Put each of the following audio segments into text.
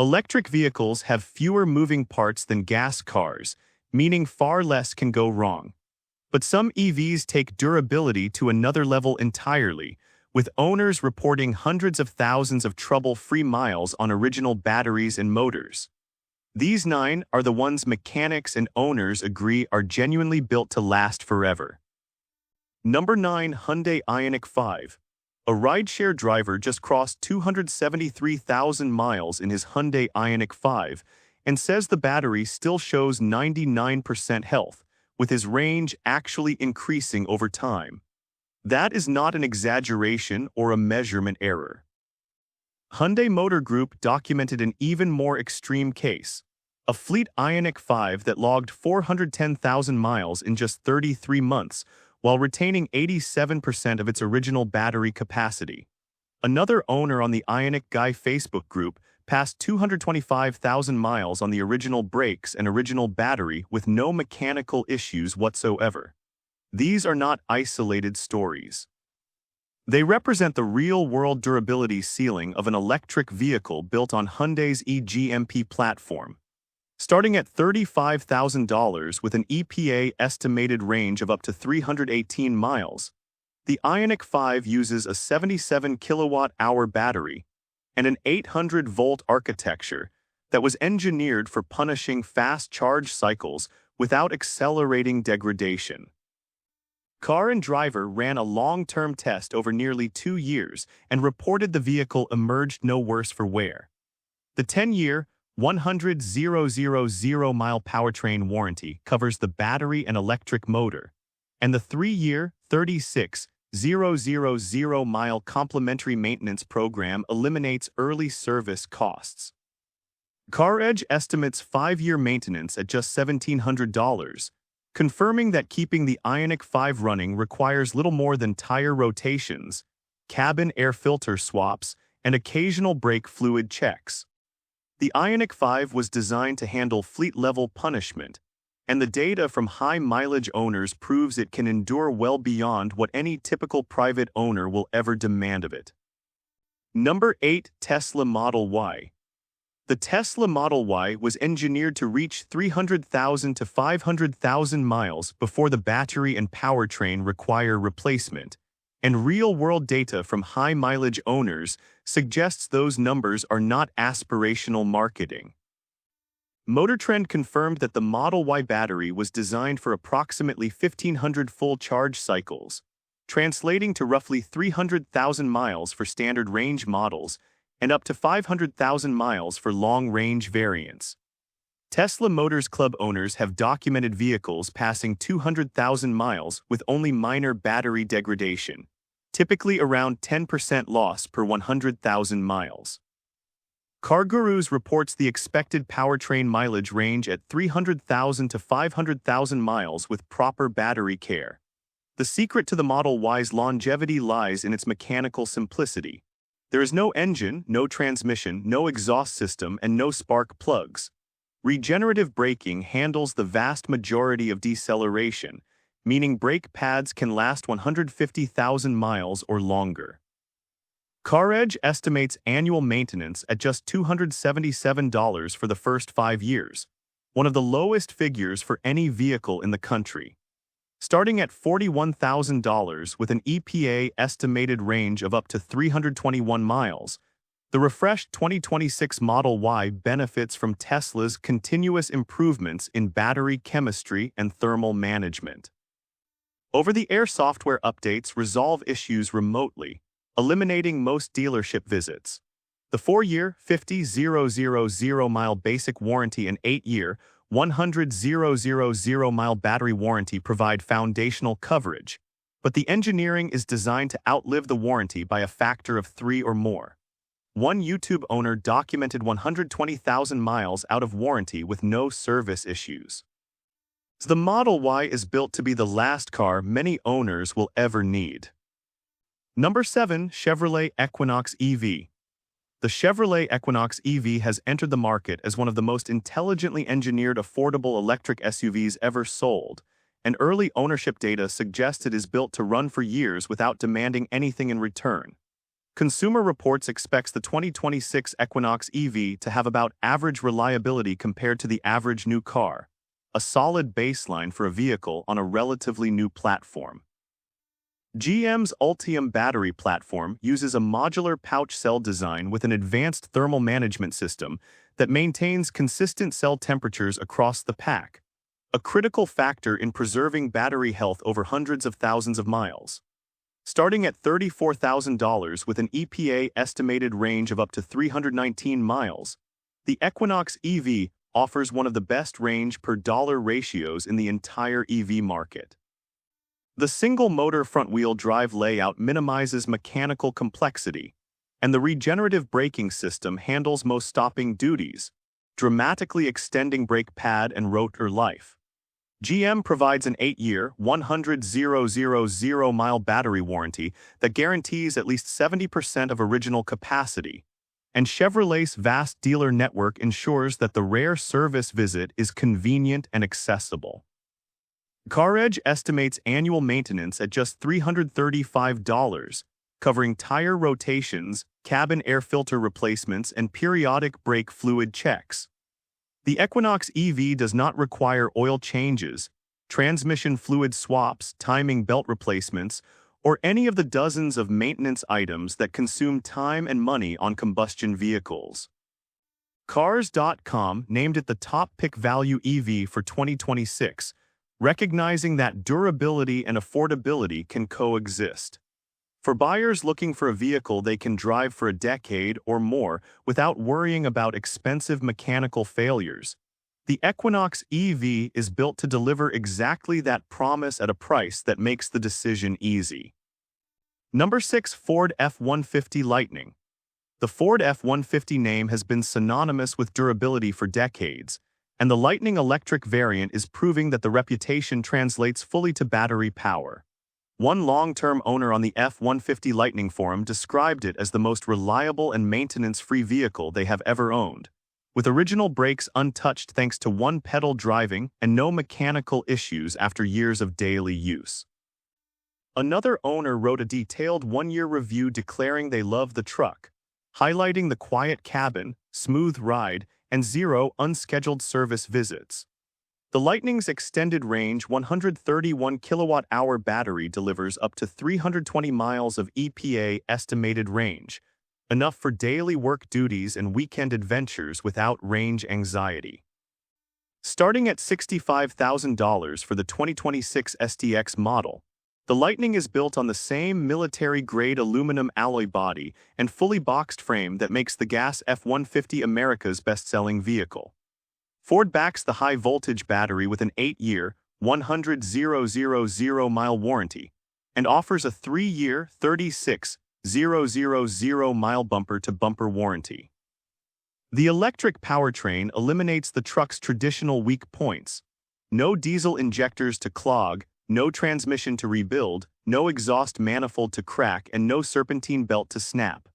Electric vehicles have fewer moving parts than gas cars, meaning far less can go wrong. But some EVs take durability to another level entirely, with owners reporting hundreds of thousands of trouble-free miles on original batteries and motors. These 9 are the ones mechanics and owners agree are genuinely built to last forever. Number 9. Hyundai Ioniq 5. A rideshare driver just crossed 273,000 miles in his Hyundai Ioniq 5 and says the battery still shows 99% health, with his range actually increasing over time. That is not an exaggeration or a measurement error. Hyundai Motor Group documented an even more extreme case, a fleet Ioniq 5 that logged 410,000 miles in just 33 months, while retaining 87% of its original battery capacity. Another owner on the Ioniq Guy Facebook group passed 225,000 miles on the original brakes and original battery with no mechanical issues whatsoever. These are not isolated stories. They represent the real-world durability ceiling of an electric vehicle built on Hyundai's eGMP platform. Starting at $35,000 with an EPA estimated range of up to 318 miles, the Ioniq 5 uses a 77 kilowatt-hour battery and an 800-volt architecture that was engineered for punishing fast charge cycles without accelerating degradation. Car and Driver ran a long-term test over nearly 2 years and reported the vehicle emerged no worse for wear. The 10-year, 100,000-mile powertrain warranty covers the battery and electric motor, and the 3-year, 36,000-mile complimentary maintenance program eliminates early service costs. CarEdge estimates 5-year maintenance at just $1,700, confirming that keeping the Ioniq 5 running requires little more than tire rotations, cabin air filter swaps, and occasional brake fluid checks. The Ioniq 5 was designed to handle fleet-level punishment, and the data from high-mileage owners proves it can endure well beyond what any typical private owner will ever demand of it. Number 8. Tesla Model Y. The Tesla Model Y was engineered to reach 300,000 to 500,000 miles before the battery and powertrain require replacement, and real-world data from high-mileage owners suggests those numbers are not aspirational marketing. MotorTrend confirmed that the Model Y battery was designed for approximately 1,500 full charge cycles, translating to roughly 300,000 miles for standard range models and up to 500,000 miles for long-range variants. Tesla Motors Club owners have documented vehicles passing 200,000 miles with only minor battery degradation, typically around 10% loss per 100,000 miles. CarGurus reports the expected powertrain mileage range at 300,000 to 500,000 miles with proper battery care. The secret to the Model Y's longevity lies in its mechanical simplicity. There is no engine, no transmission, no exhaust system, and no spark plugs. Regenerative braking handles the vast majority of deceleration, meaning brake pads can last 150,000 miles or longer. CarEdge estimates annual maintenance at just $277 for the first 5 years, one of the lowest figures for any vehicle in the country. Starting at $41,000 with an EPA estimated range of up to 321 miles, the refreshed 2026 Model Y benefits from Tesla's continuous improvements in battery chemistry and thermal management. Over-the-air software updates resolve issues remotely, eliminating most dealership visits. The 4-year, 50,000-mile basic warranty and 8-year, 100,000-mile battery warranty provide foundational coverage, but the engineering is designed to outlive the warranty by a factor of 3 or more. One YouTube owner documented 120,000 miles out of warranty with no service issues. The Model Y is built to be the last car many owners will ever need. Number 7. Chevrolet Equinox EV. The Chevrolet Equinox EV has entered the market as one of the most intelligently engineered affordable electric SUVs ever sold, and early ownership data suggests it is built to run for years without demanding anything in return. Consumer Reports expects the 2026 Equinox EV to have about average reliability compared to the average new car, a solid baseline for a vehicle on a relatively new platform. GM's Ultium battery platform uses a modular pouch cell design with an advanced thermal management system that maintains consistent cell temperatures across the pack, a critical factor in preserving battery health over hundreds of thousands of miles. Starting at $34,000 with an EPA estimated range of up to 319 miles, the Equinox EV offers one of the best range per dollar ratios in the entire EV market. The single-motor front-wheel drive layout minimizes mechanical complexity, and the regenerative braking system handles most stopping duties, dramatically extending brake pad and rotor life. GM provides an 8-year, 100,000-mile battery warranty that guarantees at least 70% of original capacity, and Chevrolet's vast dealer network ensures that the rare service visit is convenient and accessible. CarEdge estimates annual maintenance at just $335, covering tire rotations, cabin air filter replacements, and periodic brake fluid checks. The Equinox EV does not require oil changes, transmission fluid swaps, timing belt replacements, or any of the dozens of maintenance items that consume time and money on combustion vehicles. Cars.com named it the top pick value EV for 2026, recognizing that durability and affordability can coexist. For buyers looking for a vehicle they can drive for a decade or more without worrying about expensive mechanical failures, the Equinox EV is built to deliver exactly that promise at a price that makes the decision easy. Number 6. Ford F-150 Lightning. The Ford F-150 name has been synonymous with durability for decades, and the Lightning electric variant is proving that the reputation translates fully to battery power. One long-term owner on the F-150 Lightning forum described it as the most reliable and maintenance-free vehicle they have ever owned, with original brakes untouched thanks to one-pedal driving and no mechanical issues after years of daily use. Another owner wrote a detailed one-year review declaring they love the truck, highlighting the quiet cabin, smooth ride, and zero unscheduled service visits. The Lightning's extended range 131 kilowatt-hour battery delivers up to 320 miles of EPA estimated range, enough for daily work duties and weekend adventures without range anxiety. Starting at $65,000 for the 2026 STX model, the Lightning is built on the same military-grade aluminum alloy body and fully boxed frame that makes the gas F-150 America's best-selling vehicle. Ford backs the high-voltage battery with an 8-year, 100,000-mile warranty and offers a 3-year, 36,000-mile bumper-to-bumper warranty. The electric powertrain eliminates the truck's traditional weak points: no diesel injectors to clog, no transmission to rebuild, no exhaust manifold to crack, and no serpentine belt to snap.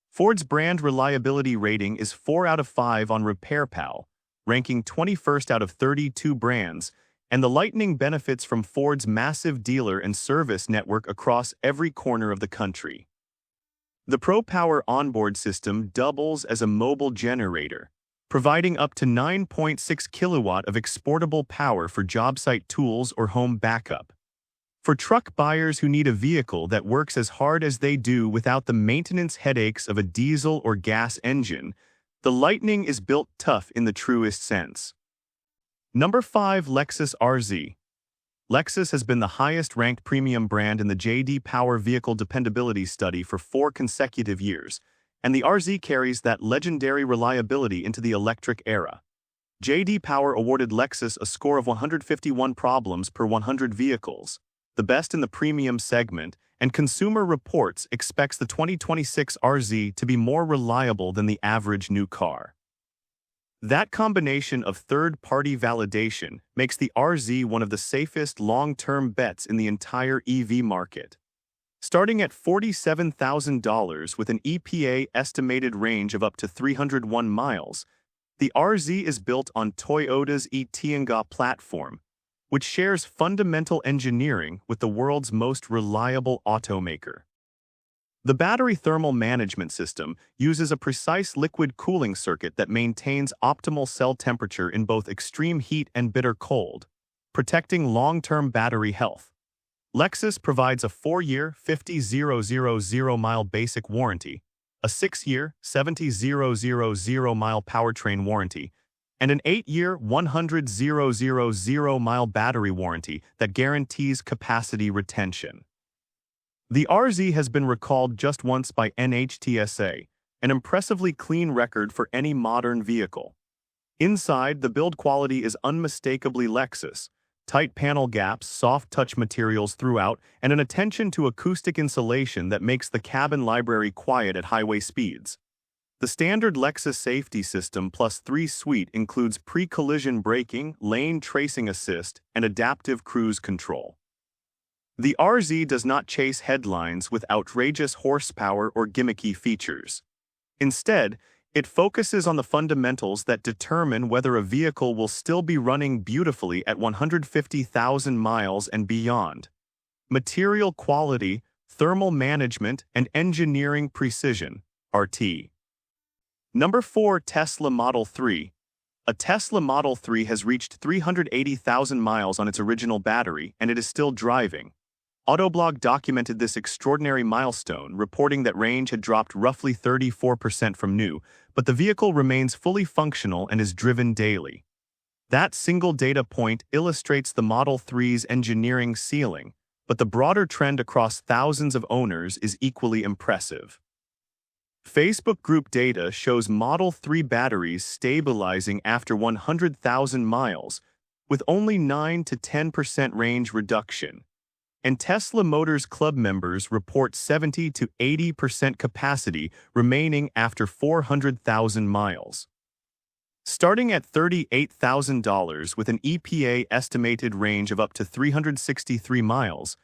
Ford's brand reliability rating is 4 out of 5 on RepairPal, ranking 21st out of 32 brands, and the Lightning benefits from Ford's massive dealer and service network across every corner of the country. The ProPower onboard system doubles as a mobile generator, providing up to 9.6 kilowatt of exportable power for job site tools or home backup. For truck buyers who need a vehicle that works as hard as they do without the maintenance headaches of a diesel or gas engine, the Lightning is built tough in the truest sense. Number 5. Lexus RZ. Lexus has been the highest-ranked premium brand in the J.D. Power Vehicle Dependability Study for 4 consecutive years, and the RZ carries that legendary reliability into the electric era. J.D. Power awarded Lexus a score of 151 problems per 100 vehicles, the best in the premium segment, and Consumer Reports expects the 2026 RZ to be more reliable than the average new car. That combination of third-party validation makes the RZ one of the safest long-term bets in the entire EV market. Starting at $47,000 with an EPA estimated range of up to 301 miles, the RZ is built on Toyota's Tianga platform, which shares fundamental engineering with the world's most reliable automaker. The battery thermal management system uses a precise liquid cooling circuit that maintains optimal cell temperature in both extreme heat and bitter cold, protecting long-term battery health. Lexus provides a 4-year, 50,000-mile basic warranty, a 6-year, 70,000-mile powertrain warranty, and an 8-year, 100,000-mile battery warranty that guarantees capacity retention. The RZ has been recalled just once by NHTSA, an impressively clean record for any modern vehicle. Inside, the build quality is unmistakably Lexus. Tight panel gaps, soft touch materials throughout, and an attention to acoustic insulation that makes the cabin library quiet at highway speeds. The standard Lexus safety system plus 3 suite includes pre-collision braking, lane tracing assist, and adaptive cruise control. The RZ does not chase headlines with outrageous horsepower or gimmicky features. Instead, it focuses on the fundamentals that determine whether a vehicle will still be running beautifully at 150,000 miles and beyond. Material quality, thermal management, and engineering precision, RT. Number 4. Tesla Model 3. A Tesla Model 3 has reached 380,000 miles on its original battery, and it is still driving. Autoblog documented this extraordinary milestone, reporting that range had dropped roughly 34% from new, but the vehicle remains fully functional and is driven daily. That single data point illustrates the Model 3's engineering ceiling, but the broader trend across thousands of owners is equally impressive. Facebook group data shows Model 3 batteries stabilizing after 100,000 miles, with only 9 to 10% range reduction. And Tesla Motors Club members report 70 to 80% capacity remaining after 400,000 miles. Starting at $38,000 with an EPA estimated range of up to 363 miles,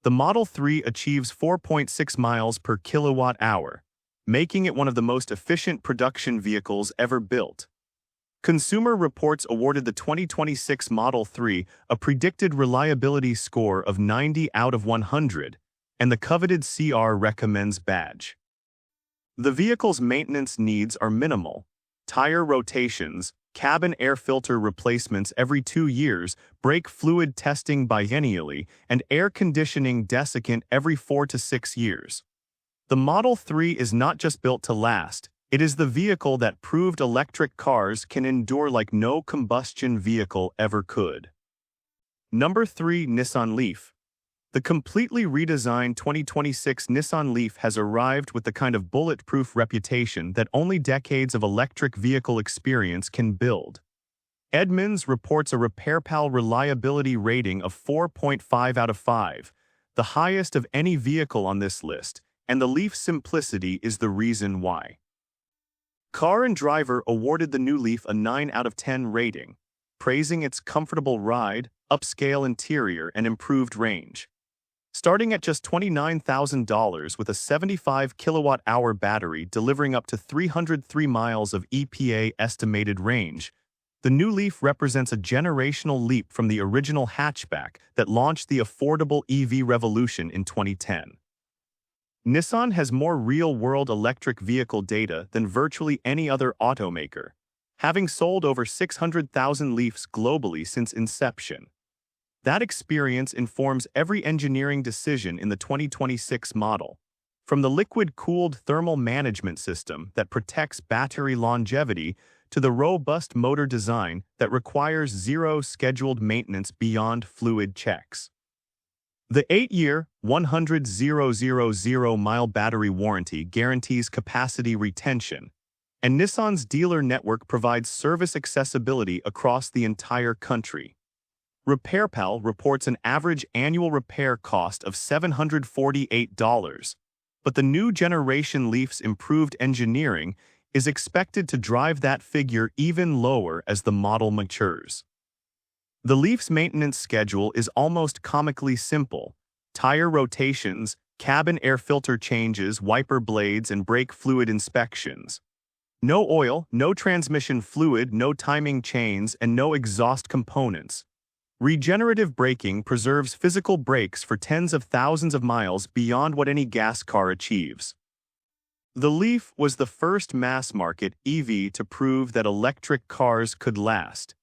the Model 3 achieves 4.6 miles per kilowatt-hour, making it one of the most efficient production vehicles ever built. Consumer Reports awarded the 2026 Model 3 a predicted reliability score of 90 out of 100, and the coveted CR Recommends badge. The vehicle's maintenance needs are minimal. Tire rotations, cabin air filter replacements every 2 years, brake fluid testing biennially, and air conditioning desiccant every 4 to 6 years. The Model 3 is not just built to last. It is the vehicle that proved electric cars can endure like no combustion vehicle ever could. Number 3. Nissan Leaf. The completely redesigned 2026 Nissan Leaf has arrived with the kind of bulletproof reputation that only decades of electric vehicle experience can build. Edmunds reports a RepairPal reliability rating of 4.5 out of 5, the highest of any vehicle on this list, and the Leaf's simplicity is the reason why. Car and Driver awarded the new Leaf a 9 out of 10 rating, praising its comfortable ride, upscale interior, and improved range. Starting at just $29,000 with a 75 kilowatt-hour battery delivering up to 303 miles of EPA estimated range, the new Leaf represents a generational leap from the original hatchback that launched the affordable EV revolution in 2010. Nissan has more real-world electric vehicle data than virtually any other automaker, having sold over 600,000 Leafs globally since inception. That experience informs every engineering decision in the 2026 model, from the liquid-cooled thermal management system that protects battery longevity to the robust motor design that requires zero scheduled maintenance beyond fluid checks. The 8-year, 100,000-mile battery warranty guarantees capacity retention, and Nissan's dealer network provides service accessibility across the entire country. RepairPal reports an average annual repair cost of $748, but the new generation Leaf's improved engineering is expected to drive that figure even lower as the model matures. The Leaf's maintenance schedule is almost comically simple: tire rotations, cabin air filter changes, wiper blades, and brake fluid inspections. No oil, no transmission fluid, no timing chains, and no exhaust components. Regenerative braking preserves physical brakes for tens of thousands of miles beyond what any gas car achieves. The Leaf was the first mass-market EV to prove that electric cars could last,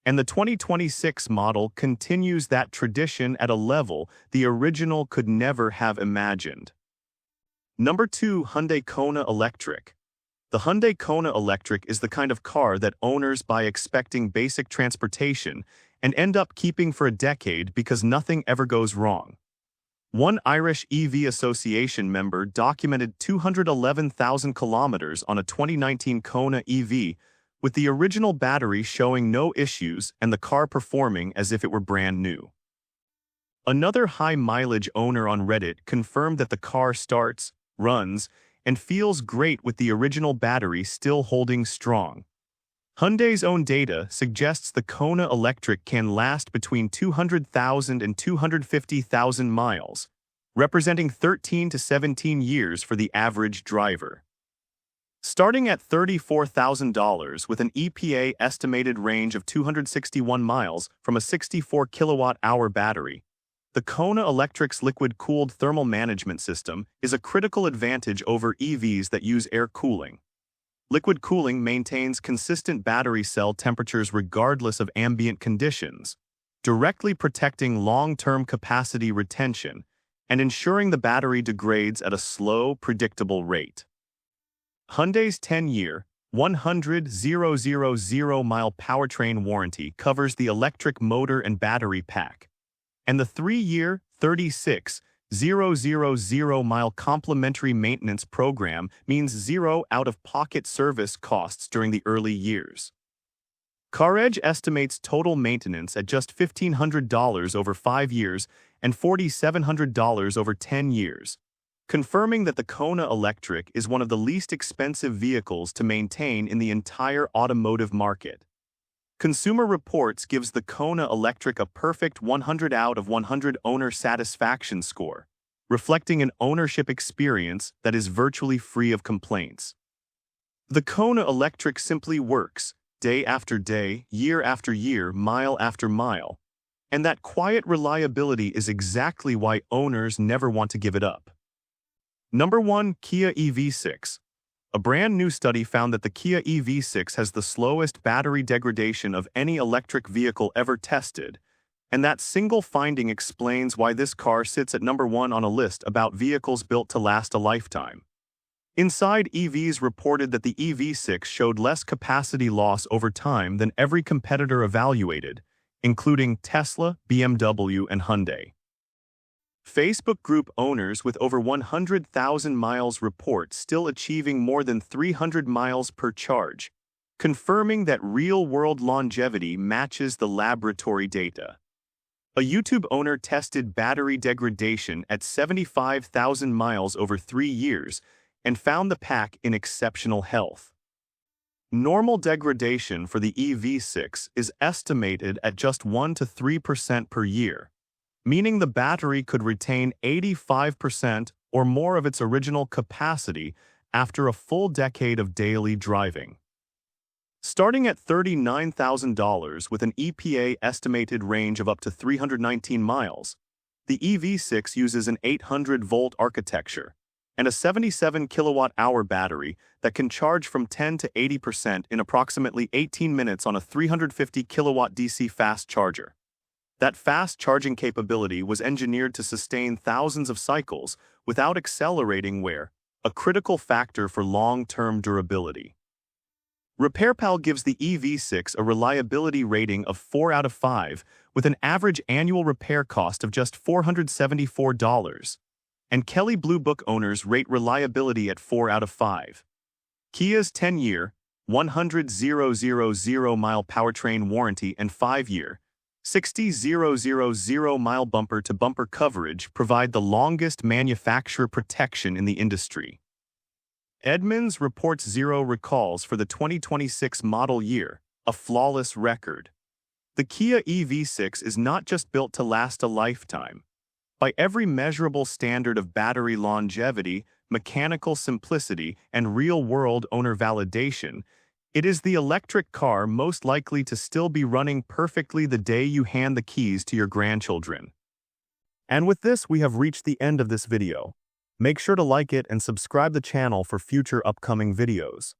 and the 2026 model continues that tradition at a level the original could never have imagined. Number 2. Hyundai Kona Electric. The Hyundai Kona Electric is the kind of car that owners buy expecting basic transportation and end up keeping for a decade because nothing ever goes wrong. One Irish EV Association member documented 211,000 kilometers on a 2019 Kona EV, with the original battery showing no issues and the car performing as if it were brand new. Another high-mileage owner on Reddit confirmed that the car starts, runs, and feels great with the original battery still holding strong. Hyundai's own data suggests the Kona Electric can last between 200,000 and 250,000 miles, representing 13 to 17 years for the average driver. Starting at $34,000 with an EPA estimated range of 261 miles from a 64 kilowatt-hour battery, the Kona Electric's liquid-cooled thermal management system is a critical advantage over EVs that use air cooling. Liquid cooling maintains consistent battery cell temperatures regardless of ambient conditions, directly protecting long-term capacity retention and ensuring the battery degrades at a slow, predictable rate. Hyundai's 10-year, 100,000-mile powertrain warranty covers the electric motor and battery pack, and the 3-year, 36,000-mile complimentary maintenance program means zero out-of-pocket service costs during the early years. CarEdge estimates total maintenance at just $1,500 over 5 years and $4,700 over 10 years, confirming that the Kona Electric is one of the least expensive vehicles to maintain in the entire automotive market. Consumer Reports gives the Kona Electric a perfect 100 out of 100 owner satisfaction score, reflecting an ownership experience that is virtually free of complaints. The Kona Electric simply works, day after day, year after year, mile after mile, and that quiet reliability is exactly why owners never want to give it up. Number 1. Kia EV6. A brand new study found that the Kia EV6 has the slowest battery degradation of any electric vehicle ever tested, and that single finding explains why this car sits at number 1 on a list about vehicles built to last a lifetime. Inside EVs reported that the EV6 showed less capacity loss over time than every competitor evaluated, including Tesla, BMW, and Hyundai. Facebook group owners with over 100,000 miles report still achieving more than 300 miles per charge, confirming that real-world longevity matches the laboratory data. A YouTube owner tested battery degradation at 75,000 miles over 3 years and found the pack in exceptional health. Normal degradation for the EV6 is estimated at just 1 to 3% per year, meaning the battery could retain 85% or more of its original capacity after a full decade of daily driving. Starting at $39,000 with an EPA estimated range of up to 319 miles, the EV6 uses an 800-volt architecture and a 77 kilowatt-hour battery that can charge from 10 to 80% in approximately 18 minutes on a 350 kilowatt DC fast charger. That fast charging capability was engineered to sustain thousands of cycles without accelerating wear, a critical factor for long-term durability. RepairPal gives the EV6 a reliability rating of 4 out of 5 with an average annual repair cost of just $474, and Kelley Blue Book owners rate reliability at 4 out of 5. Kia's 10-year, 100,000-mile powertrain warranty and 5-year, 60,000-mile bumper-to-bumper coverage provide the longest manufacturer protection in the industry. Edmunds reports 0 recalls for the 2026 model year, a flawless record. The Kia EV6 is not just built to last a lifetime. By every measurable standard of battery longevity, mechanical simplicity, and real-world owner validation, It is the electric car most likely to still be running perfectly the day you hand the keys to your grandchildren. And with this, we have reached the end of this video. Make sure to like it and subscribe the channel for future upcoming videos.